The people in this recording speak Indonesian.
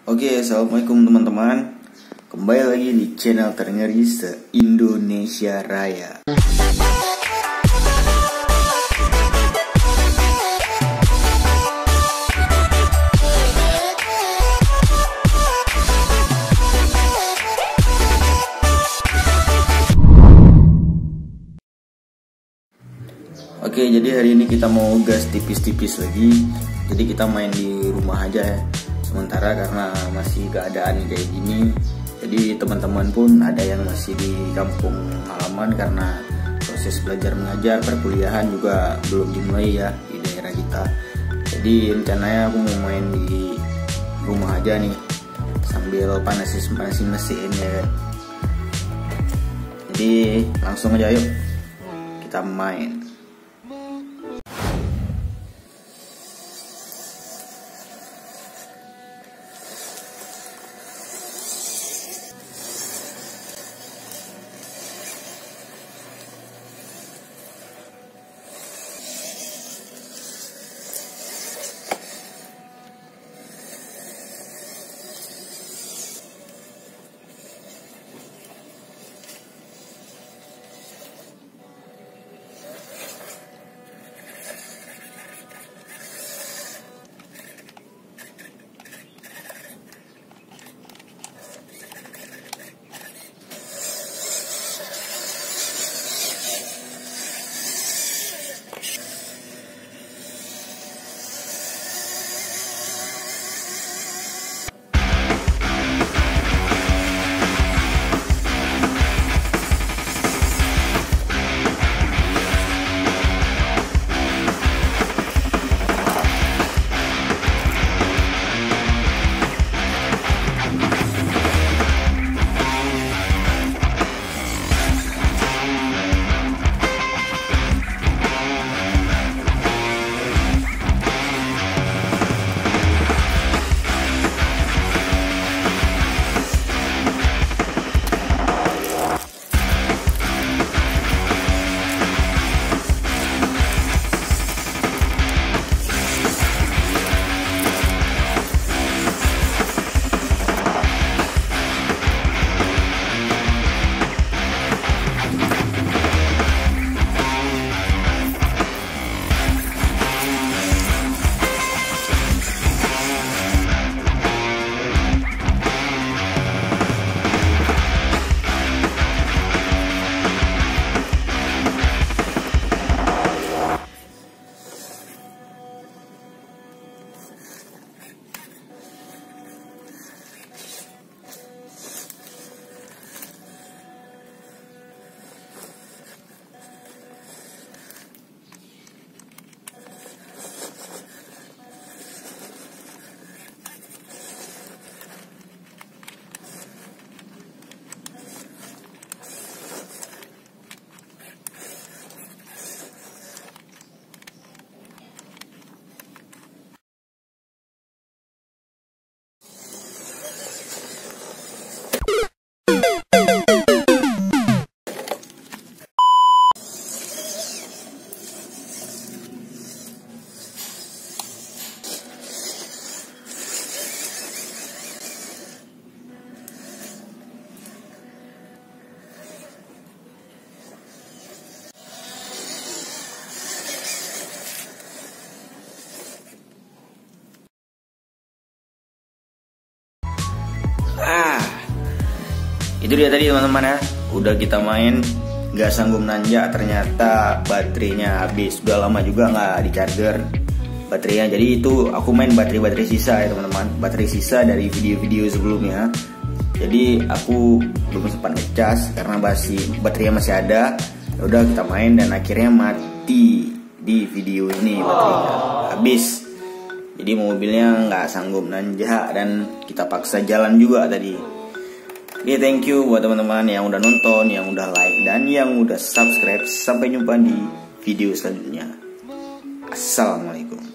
Oke, assalamualaikum teman-teman. Kembali lagi di channel terngeri se-Indonesia Raya. Oke, jadi hari ini kita mau gas tipis-tipis lagi. Jadi kita main di rumah aja ya. Sementara karena masih keadaan kayak gini, jadi teman-teman pun ada yang masih di kampung halaman karena proses belajar mengajar perkuliahan juga belum dimulai ya di daerah kita. Jadi rencananya aku mau main di rumah aja nih sambil panasin mesin ya. Jadi langsung aja yuk kita main. Itu dia tadi teman-teman ya, udah kita main nggak sanggup nanjak, ternyata baterainya habis. Udah lama juga nggak di charger baterainya, jadi itu aku main baterai sisa ya teman-teman, baterai sisa dari video-video sebelumnya. Jadi aku belum sempat ngecas karena baterainya masih ada. Ya udah kita main dan akhirnya mati di video ini, baterainya habis. Jadi mobilnya nggak sanggup nanjak dan kita paksa jalan juga tadi. Oke, thank you buat teman-teman yang udah nonton, yang udah like, dan yang udah subscribe. Sampai jumpa di video selanjutnya. Assalamualaikum.